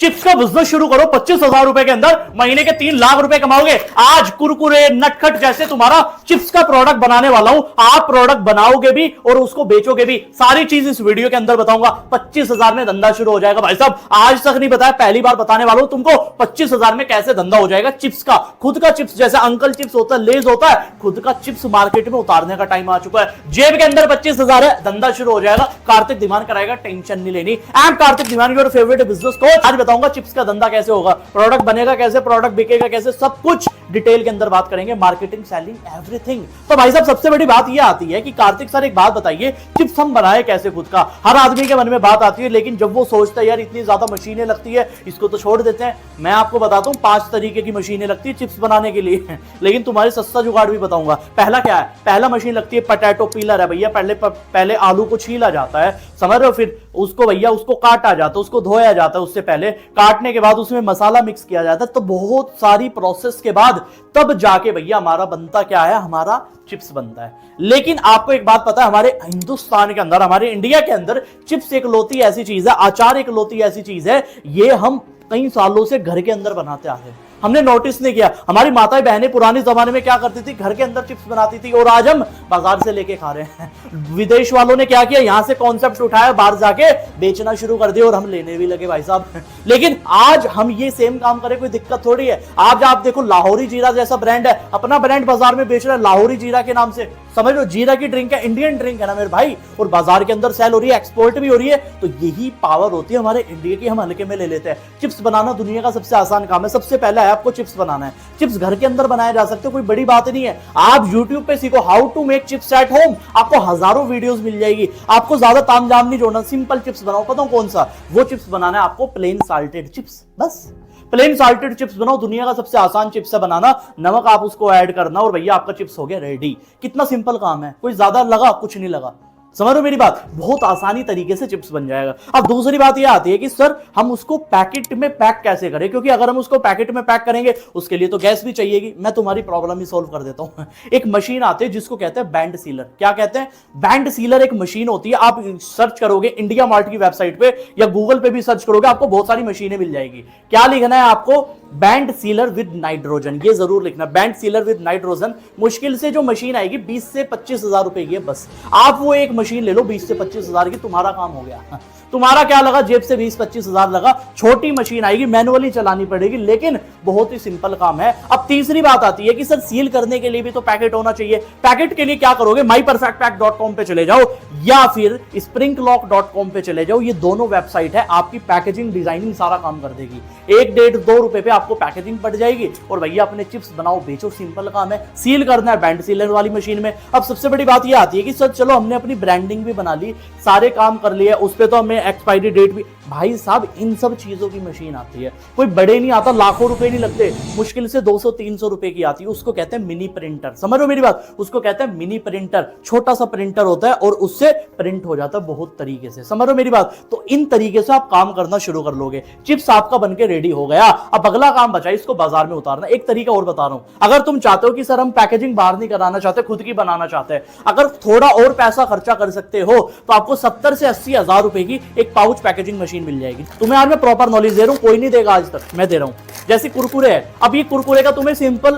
Chips का business शुरू करो 25,000 रुपए के अंदर, महीने के 3 लाख रुपए कमाओगे। आज कुरकुरे नटखट जैसे तुम्हारा चिप्स का प्रोडक्ट बनाने वाला हूं, आप प्रोडक्ट बनाओगे भी और उसको बेचोगे भी, सारी चीज इस वीडियो के अंदर बताऊंगा। 25,000 में धंधा शुरू हो जाएगा। भाई साहब आज तक नहीं बताया, पहली बार बताने वाला हूं तुमको 25,000 में कैसे धंधा हो जाएगा चिप्स का। खुद का चिप्स, जैसे अंकल चिप्स होता है, लेज होता है, खुद का चिप्स मार्केट में उतारने का टाइम आ चुका है। जेब के अंदर 25,000 है, धंधा शुरू हो जाएगा। कार्तिक धीमान कराएगा, टेंशन नहीं लेनी। I am Kartik Dhiman, your favourite business coach. आज बताऊंगा चिप्स का धंधा कैसे होगा, प्रोडक्ट बनेगा कैसे, प्रोडक्ट बिकेगा कैसे, सब कुछ डिटेल के अंदर बात करेंगे। Marketing, selling, everything. तो भाई साहब सबसे बड़ी बात यह आती है कि कार्तिक सर एक बात बताइए, चिप्स हम बनाए कैसे खुद का। हर आदमी के मन में बात आती है, लेकिन जब वो सोचता है यार इतनी ज्यादा मशीनें लगती है, इसको तो छोड़ देते हैं। मैं आपको बताता हूं 5 तरीके की मशीनें लगती है चिप्स बनाने के लिए, लेकिन तुम्हारी सस्ता जुगाड़ भी बताऊंगा। पहला क्या है, पहला मशीन लगती है पोटैटो पीलर है भैया। पहले आलू को छीला जाता है, समझ रहे हो, फिर उसको भैया उसको काटा जाता है, उसको धोया जाता है। उससे पहले काटने के बाद उसमें मसाला मिक्स किया जाता है। तो बहुत सारी प्रोसेस के बाद तब जाके भैया हमारा बनता क्या है, हमारा चिप्स बनता है। लेकिन आपको एक बात पता है, हमारे हिंदुस्तान के अंदर, हमारे इंडिया के अंदर चिप्स एक लौती ऐसी चीज है, अचार एक लौती ऐसी चीज है, ये हम कई सालों से घर के अंदर बनाते आ रहे हैं। हमने नोटिस नहीं किया। हमारी माताएं बहनें पुराने जमाने में क्या करती थी, घर के अंदर चिप्स बनाती थी, और आज हम बाजार से लेके खा रहे हैं। विदेश वालों ने क्या किया, यहां से कॉन्सेप्ट उठाया, बाहर जाके बेचना शुरू कर दिया, और हम लेने भी लगे भाई साहब। लेकिन आज हम ये सेम काम करें, कोई दिक्कत थोड़ी है। आज आप देखो, लाहौरी जीरा जैसा ब्रांड है, अपना ब्रांड बाजार में बेच रहा है लाहौरी जीरा के नाम से। समझ लो, जीरा की ड्रिंक है, इंडियन ड्रिंक है ना मेरे भाई, और बाजार के अंदर सेल हो रही है, एक्सपोर्ट भी हो रही है। तो यही पावर होती है हमारे इंडिया की, हम हल्के में ले लेते हैं। चिप्स बनाना दुनिया का सबसे आसान काम है। सबसे पहला है आपको चिप्स बनाना है। चिप्स घर के अंदर बनाए जा सकते हो, कोई बड़ी बात नहीं है। आप YouTube पे सीखो how to make chips at home, आपको हजारों वीडियोस मिल जाएगी। आपको ज्यादा तामझाम नहीं जोड़ना, सिंपल चिप्स बनाओ। पता कौन सा वो चिप्स बनाना है आपको, प्लेन साल्टेड चिप्स। बस प्लेन साल्टेड चिप्स बनाओ, दुनिया का सबसे आसान चिप्स है बनाना। नमक आप उसको ऐड करना और भैया आपका चिप्स हो गया रेडी। कितना सिंपल काम है, कोई ज्यादा लगा कुछ नहीं लगा। समझ रहे मेरी बात, बहुत आसानी तरीके से चिप्स बन जाएगा। अब दूसरी बात यह आती है कि सर हम उसको पैकेट में पैक कैसे करें, क्योंकि अगर हम उसको पैकेट में पैक करेंगे उसके लिए तो गैस भी चाहिएगी। मैं तुम्हारी प्रॉब्लम ही सॉल्व कर देता हूं। एक मशीन आती है जिसको कहते हैं बैंड सीलर। क्या कहते हैं, बैंड सीलर एक मशीन होती है। आप सर्च करोगे इंडिया मार्ट की वेबसाइट पे या गूगल पे भी सर्च करोगे, आपको बहुत सारी मशीनें मिल जाएगी। क्या लिखना है आपको, बैंड सीलर विद नाइट्रोजन, ये जरूर लिखना, बैंड सीलर विद नाइट्रोजन। मुश्किल से जो मशीन आएगी 20 से 25,000 रुपए की है बस। आप वो एक मशीन ले लो 20 से 25,000 की, तुम्हारा काम हो गया। तुम्हारा क्या लगा, जेब से 20-25,000 लगा। छोटी मशीन आएगी, मैनुअली चलानी पड़ेगी, लेकिन बहुत ही सिंपल काम है। अब तीसरी बात आती है कि सर सील करने के लिए भी तो पैकेट होना चाहिए। पैकेट के लिए क्या करोगे, myperfectpack.com पे चले जाओ या फिर springlock.com पे चले जाओ। ये दोनों वेबसाइट है, आपकी पैकेजिंग डिजाइनिंग सारा काम कर देगी। 1-1.5-2 रुपए पे आपको पैकेजिंग पड़ जाएगी और भैया अपने चिप्स बनाओ बेचो, सिंपल काम है। सील करना है बैंड सीलर वाली मशीन में। अब सबसे बड़ी बात यह आती है कि सर चलो हमने अपनी ब्रांडिंग भी बना ली, सारे काम कर लिए, उस पर तो हमें एक्सपायरी डेट भी। भाई साहब इन सब चीजों की मशीन आती है, कोई बड़े नहीं आता, लाखों रुपए नहीं लगते, मुश्किल से 200-300 रुपए की आती है। उसको कहते हैं मिनी प्रिंटर। समझ लो मेरी बात, उसको कहते हैं मिनी प्रिंटर। छोटा सा प्रिंटर होता है और उससे प्रिंट हो जाता है बहुत तरीके से। समझ लो मेरी बात, तो इन तरीके से आप काम करना शुरू कर लोगे। चिप्स आपका बनके रेडी हो गया। अब अगला काम बचा इसको बाजार में उतारना। एक तरीका और बता रहा हूं, अगर तुम चाहते हो कि सर हम पैकेजिंग बाहर नहीं कराना चाहते, खुद की बनाना चाहते हैं, अगर थोड़ा और पैसा खर्चा कर सकते हो तो आपको 70 से 80 हजार रुपए की एक पाउच पैकेजिंग मशीन मिल जाएगी। तुम्हें आज मैं प्रॉपर नॉलेज दे रहा हूं, कोई नहीं देगा आज तक, मैं दे रहा हूं। जैसे कुरकुरे है, अब ये कुरकुरे का तुम्हें सिंपल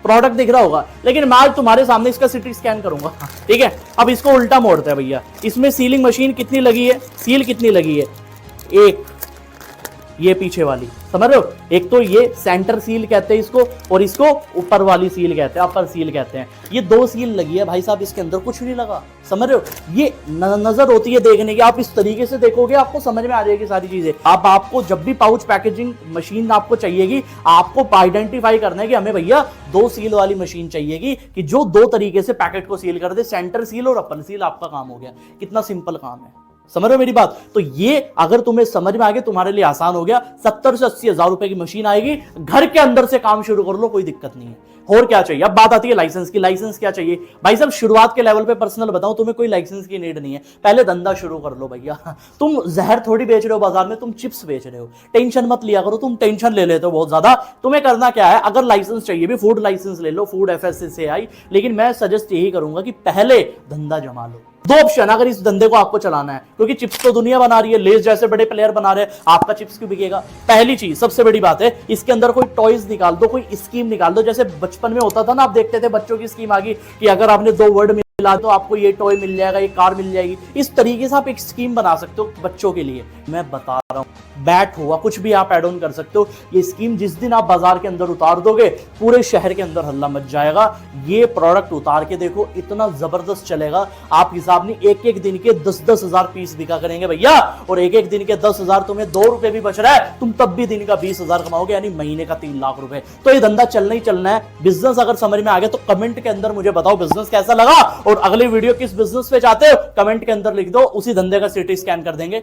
प्रोडक्ट दिख रहा होगा, लेकिन मैं आज तुम्हारे सामने इसका सिटी स्कैन करूंगा, ठीक है। अब इसको उल्टा मोड़ते हैं भैया। इसमें सीलिंग मशीन कितनी लगी है, सील कितनी लगी है, एक ये पीछे वाली, समझ रहे हो। एक तो ये सेंटर सील कहते हैं इसको, और इसको ऊपर वाली सील कहते हैं, अपर सील कहते हैं। ये 2 सील लगी है भाई साहब, इसके अंदर कुछ नहीं लगा, समझ रहे हो। ये नजर होती है देखने की, आप इस तरीके से देखोगे आपको समझ में आ जाएगी सारी चीजें। अब आपको जब भी पाउच पैकेजिंग मशीन आपको चाहिएगी, आपको आइडेंटिफाई करना है कि हमें भैया 2 सील वाली मशीन चाहिएगी कि जो 2 तरीके से पैकेट को सील कर दे, सेंटर सील और अपर सील। आपका काम हो गया। कितना सिंपल काम है, समझ रहे हो मेरी बात। तो ये अगर तुम्हें समझ में आ गया, तुम्हारे लिए आसान हो गया। 70 से 80 हजार रुपए की मशीन आएगी, घर के अंदर से काम शुरू कर लो, कोई दिक्कत नहीं है। और क्या चाहिए, अब बात आती है लाइसेंस की। लाइसेंस क्या चाहिए भाई साहब, शुरुआत के लेवल पे पर्सनल बताऊं, तुम्हें कोई लाइसेंस की नीड नहीं है। पहले धंधा शुरू कर लो भैया। तुम जहर थोड़ी बेच रहे हो बाजार में, तुम चिप्स बेच रहे हो। टेंशन मत लिया करो, तुम टेंशन ले लेते हो बहुत ज्यादा। तुम्हें करना क्या है, अगर लाइसेंस चाहिए भी फूड लाइसेंस ले लो, फूड FSSAI, लेकिन मैं सजेस्ट यही करूंगा कि पहले धंधा जमा लो। दो ऑप्शन अगर इस धंधे को आपको चलाना है, क्योंकि चिप्स तो दुनिया बना रही है, लेस जैसे बड़े प्लेयर बना रहे हैं, आपका चिप्स क्यों बिकेगा? पहली चीज सबसे बड़ी बात है, इसके अंदर कोई टॉयज निकाल दो, कोई स्कीम निकाल दो। जैसे बचपन में होता था ना, आप देखते थे बच्चों की स्कीम आ गई कि अगर आपने 2 वर्ड मिला तो आपको ये टॉय मिल जाएगा, ये कार मिल जाएगी। इस तरीके से आप एक स्कीम बना सकते हो बच्चों के लिए। मैं बता रहा हूं, बैट हुआ कुछ भी आप ऐड ऑन कर सकते हो। ये स्कीम जिस दिन आप बाजार के अंदर उतार दोगे, पूरे शहर के अंदर हल्ला मच जाएगा। ये प्रोडक्ट उतार के देखो, इतना जबरदस्त चलेगा। आप हिसाब नहीं, एक एक दिन के 10-10 हजार पीस बिका करेंगे भैया, और एक एक दिन के 10 हजार, तुम्हें 2 रुपए भी बच रहा है, तुम तब भी दिन का 20 हजार कमाओगे, यानी महीने का 3 लाख रुपए। तो ये धंधा चलना ही चलना है। बिजनेस अगर समझ में आ गया तो कमेंट के अंदर मुझे बताओ बिजनेस कैसा लगा, और अगली वीडियो किस बिजनेस पे चाहते हो कमेंट के अंदर लिख दो, उसी धंधे का सिटी स्कैन कर देंगे।